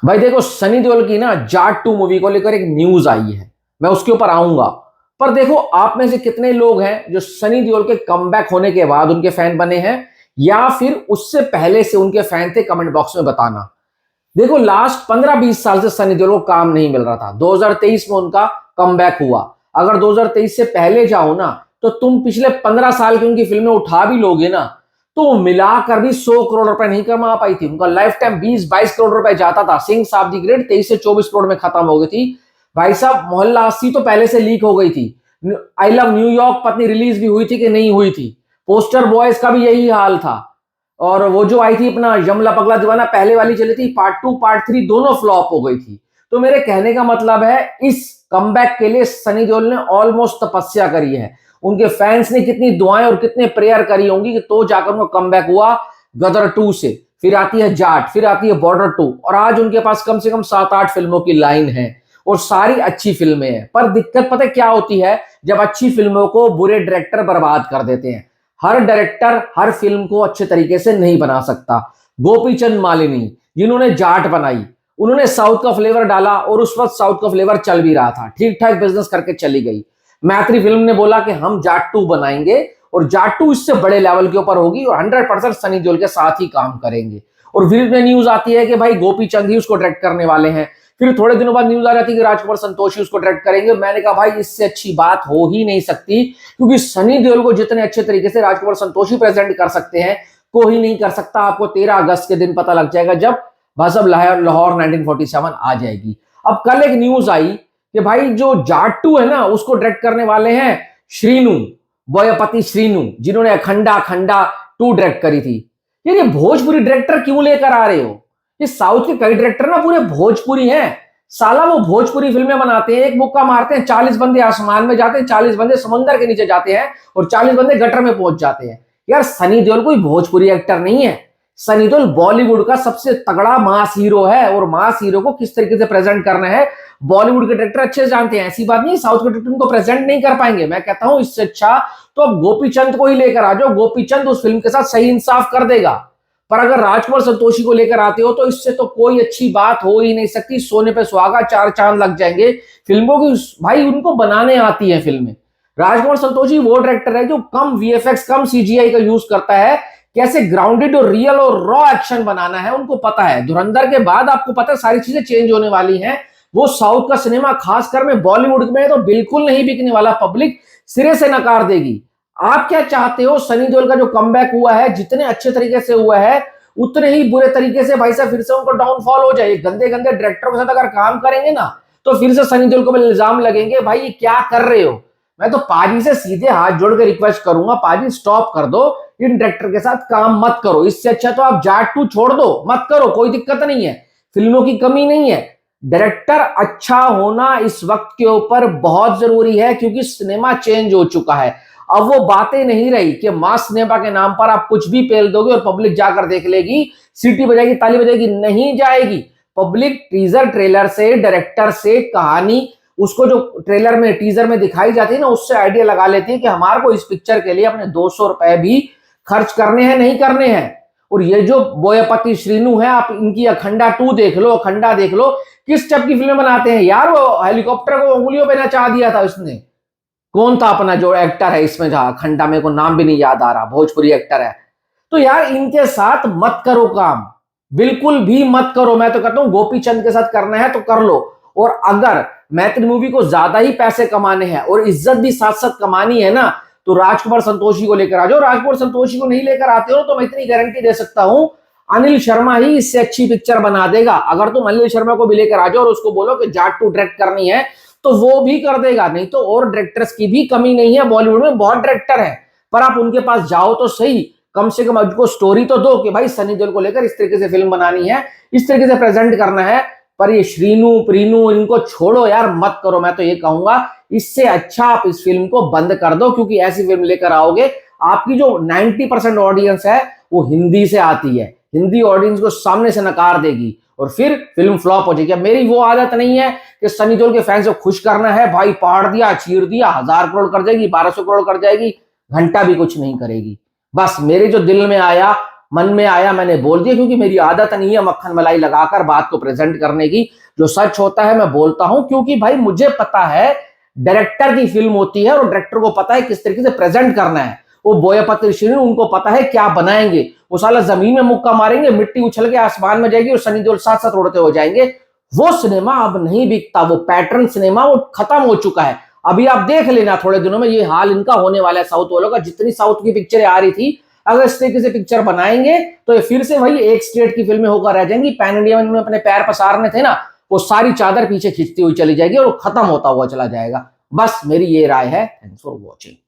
भाई देखो, सनी देओल की ना जाट 2 मूवी को लेकर एक न्यूज आई है, मैं उसके ऊपर आऊंगा। पर देखो, आप में से कितने लोग हैं जो सनी देओल के कमबैक होने के बाद उनके फैन बने हैं, या फिर उससे पहले से उनके फैन थे? कमेंट बॉक्स में बताना। देखो, लास्ट 15-20 साल से सनी देओल को काम नहीं मिल रहा था। 2023 में उनका कमबैक हुआ। अगर 2023 से पहले जाओ ना, तो तुम पिछले 15 साल की उनकी फिल्में उठा भी लोगे ना, तो मिलाकर भी 100 करोड़ रुपए नहीं कमा पाई थी। उनका लाइफ टाइम 20-22 करोड़ रुपए जाता था। सिंह साहब दी ग्रेड 23 से 24 करोड़ में खत्म हो गई थी। भाई साहब, मोहल्ला 80 तो पहले से लीक हो गई थी। आई लव न्यूयॉर्क पत्नी रिलीज भी हुई थी कि नहीं हुई थी। पोस्टर बॉयज का भी यही हाल था। और वो जो आई थी अपना यमला पगला दीवाना, पहले वाली चली थी, पार्ट 2 पार्ट 3 दोनों फ्लॉप हो गई थी। तो मेरे कहने का मतलब है, इस कमबैक के लिए सनी देओल ने ऑलमोस्ट तपस्या करी है। उनके फैंस ने कितनी दुआएं और कितने प्रेयर करी होंगी कि तो जाकर उनका कमबैक हुआ। गदर 2 से फिर आती है जाट, फिर आती है बॉर्डर 2, और आज उनके पास कम से कम 7-8 फिल्मों की लाइन है और सारी अच्छी फिल्में हैं। पर दिक्कत पता है क्या होती है? जब अच्छी फिल्मों को बुरे डायरेक्टर बर्बाद कर देते हैं। हर डायरेक्टर हर फिल्म को अच्छे तरीके से नहीं बना सकता। गोपीचंद मालिनी, जिन्होंने जाट बनाई, उन्होंने साउथ का फ्लेवर डाला और उस वक्त साउथ का फ्लेवर चल भी रहा था, ठीक ठाक बिजनेस करके चली गई। मैत्री फिल्म ने बोला कि हम जाट 2 बनाएंगे और जाट 2 इससे बड़े लेवल के ऊपर होगी और 100% सनी देओल के साथ ही काम करेंगे। और फिर में न्यूज आती है कि भाई गोपीचंद ही उसको डायरेक्ट करने वाले हैं। फिर थोड़े दिनों बाद न्यूज आ जाती है कि राजकुमार संतोषी उसको डायरेक्ट करेंगे। मैंने कहा भाई, इससे अच्छी बात हो ही नहीं सकती, क्योंकि सनी देओल को जितने अच्छे तरीके से राजकुमार संतोषी प्रेजेंट कर सकते हैं, कोई नहीं कर सकता। आपको 13 अगस्त के दिन पता लग जाएगा, जब भाजपा लाहौर 1947 आ जाएगी। अब कल एक न्यूज आई कि भाई जो जाट 2 है ना, उसको डायरेक्ट करने वाले हैं श्रीनु, बोयपति श्रीनु, जिन्होंने अखंडा अखंडा 2 डायरेक्ट करी थी। ये भोजपुरी डायरेक्टर क्यों लेकर आ रहे हो? ये साउथ के कई डायरेक्टर ना पूरे भोजपुरी हैं। साला वो भोजपुरी फिल्में बनाते हैं, एक मुक्का मारते हैं, 40 बंदे आसमान में जाते हैं, 40 बंदे समुद्र के नीचे जाते हैं और 40 बंदे गटर में पहुंच जाते हैं। यार, सनी देओल कोई भोजपुरी एक्टर नहीं है। सनी देओल बॉलीवुड का सबसे तगड़ा मास हीरो है, और मास हीरो को किस तरीके से प्रेजेंट करना है बॉलीवुड के डायरेक्टर अच्छे से जानते हैं। ऐसी बात नहीं साउथ के डायरेक्टर उनको प्रेजेंट नहीं कर पाएंगे। मैं कहता हूं, इससे अच्छा तो अब गोपीचंद को ही लेकर आ जाओ। गोपीचंद उस फिल्म के साथ सही इंसाफ कर देगा। पर अगर राजकुमार संतोषी को लेकर आते हो, तो इससे तो कोई अच्छी बात हो ही नहीं सकती। सोने पे सुहागा, 4 चांद लग जाएंगे फिल्मों की। भाई, उनको बनाने आती है फिल्में। राजकुमार संतोषी वो डायरेक्टर है जो कम वीएफएक्स, कम सीजीआई का यूज करता है। कैसे ग्राउंडेड और रियल और रॉ एक्शन बनाना है उनको पता है। धुरंधर के बाद आपको पता है सारी चीजें चेंज होने वाली हैं। वो साउथ का सिनेमा, खासकर में बॉलीवुड में, तो बिल्कुल नहीं बिकने वाला। पब्लिक सिरे से नकार देगी। आप क्या चाहते हो? सनी देओल का जो कमबैक हुआ है, जितने अच्छे तरीके से हुआ है, उतने ही बुरे तरीके से भाई साहब फिर से उनको डाउनफॉल हो जाए। गंदे गंदे डायरेक्टरों के साथ अगर काम करेंगे ना, तो फिर से सनी देओल को इल्जाम लगेंगे, भाई ये क्या कर रहे हो। मैं तो पाजी से सीधे हाथ जोड़ के रिक्वेस्ट करूंगा, पाजी स्टॉप कर दो, इन डायरेक्टर के साथ काम मत करो। इससे अच्छा तो आप जाट 2 छोड़ दो, मत करो, कोई दिक्कत नहीं है। फिल्मों की कमी नहीं है। डायरेक्टर अच्छा होना इस वक्त के ऊपर बहुत जरूरी है, क्योंकि सिनेमा चेंज हो चुका है। अब वो बातें नहीं रही कि मास सिनेमा के नाम पर आप कुछ भी पेल दोगे और पब्लिक जाकर देख लेगी, सीटी बजाएगी, ताली बजाएगी। नहीं जाएगी। पब्लिक टीजर ट्रेलर से, डायरेक्टर से, कहानी, उसको जो ट्रेलर में टीजर में दिखाई जाती है ना, उससे आइडिया लगा लेती है कि हमारे को इस पिक्चर के लिए अपने 200 रुपए भी खर्च करने हैं, नहीं करने हैं। और ये जो बोयपति श्रीनु है, आप इनकी अखंडा 2 देख लो, अखंडा देख लो, किस टाइप की फिल्में बनाते हैं यार। वो हेलीकॉप्टर को उंगलियों पे नचा दिया था उसने। कौन था अपना जो एक्टर है इसमें, जहां खंडा, में को नाम भी नहीं याद आ रहा, भोजपुरी एक्टर है। तो यार, इनके साथ मत करो काम, बिल्कुल भी मत करो। मैं तो कहता हूं गोपीचंद के साथ करना है तो कर लो। और अगर मैत्री मूवी को ज्यादा ही पैसे कमाने हैं और इज्जत भी साथ साथ कमानी है ना, तो राजकुमार संतोषी को लेकर आ जाओ। राजकुमार संतोषी को नहीं लेकर आते हो तो मैं इतनी गारंटी दे सकता हूं, अनिल शर्मा ही इससे अच्छी पिक्चर बना देगा। अगर तुम अनिल शर्मा को भी लेकर आ जाओ और उसको बोलो कि जाट 2 डायरेक्ट करनी है, तो वो भी कर देगा। नहीं तो और डायरेक्टर्स की भी कमी नहीं है, बॉलीवुड में बहुत डायरेक्टर है। पर आप उनके पास जाओ तो सही, कम से कम उनको स्टोरी तो दो कि भाई सनी देओल को लेकर इस तरीके से फिल्म बनानी है, इस तरीके से प्रेजेंट करना है। पर ये श्रीनु प्रीनु इनको छोड़ो यार, मत करो। मैं तो ये कहूंगा, इससे अच्छा आप इस फिल्म को बंद कर दो, क्योंकि ऐसी फिल्म लेकर आओगे, आपकी जो 90% ऑडियंस है वो हिंदी से आती है। हिंदी ऑडियंस को सामने से नकार देगी और फिर फिल्म फ्लॉप हो जाएगी। अब मेरी वो आदत नहीं है कि सनी देओल के फैंस को खुश करना है, भाई पाड़ दिया, चीर दिया, 1000 करोड़ कर जाएगी, 1200 करोड़ कर जाएगी, घंटा भी कुछ नहीं करेगी। बस मेरे जो दिल में आया मन में आया मैंने बोल दिया, क्योंकि मेरी आदत नहीं है मक्खन मलाई लगाकर बात को प्रेजेंट करने की। जो सच होता है मैं बोलता हूं, क्योंकि भाई मुझे पता है डायरेक्टर की फिल्म होती है और डायरेक्टर को पता है किस तरीके से प्रेजेंट करना है। वो बोयापत ऋषि, उनको पता है क्या बनाएंगे। वो साला जमीन में मुक्का मारेंगे, मिट्टी उछल के आसमान में जाएगी और सनी देओल साथ साथ उड़ते हो जाएंगे। वो सिनेमा अब नहीं बिकता, वो पैटर्न सिनेमा वो खत्म हो चुका है। अभी आप देख लेना थोड़े दिनों में ये हाल इनका होने वाला है साउथ वालों का। जितनी साउथ की पिक्चरें आ रही थी, अगर इस तरीके से पिक्चर बनाएंगे तो ये फिर से वही एक स्टेट की फिल्में होकर रह जाएंगी। पैन इंडिया में अपने पैर पसारने थे ना, वो सारी चादर पीछे खींचती हुई चली जाएगी और खत्म होता हुआ चला जाएगा। बस मेरी ये राय है। Thanks for watching.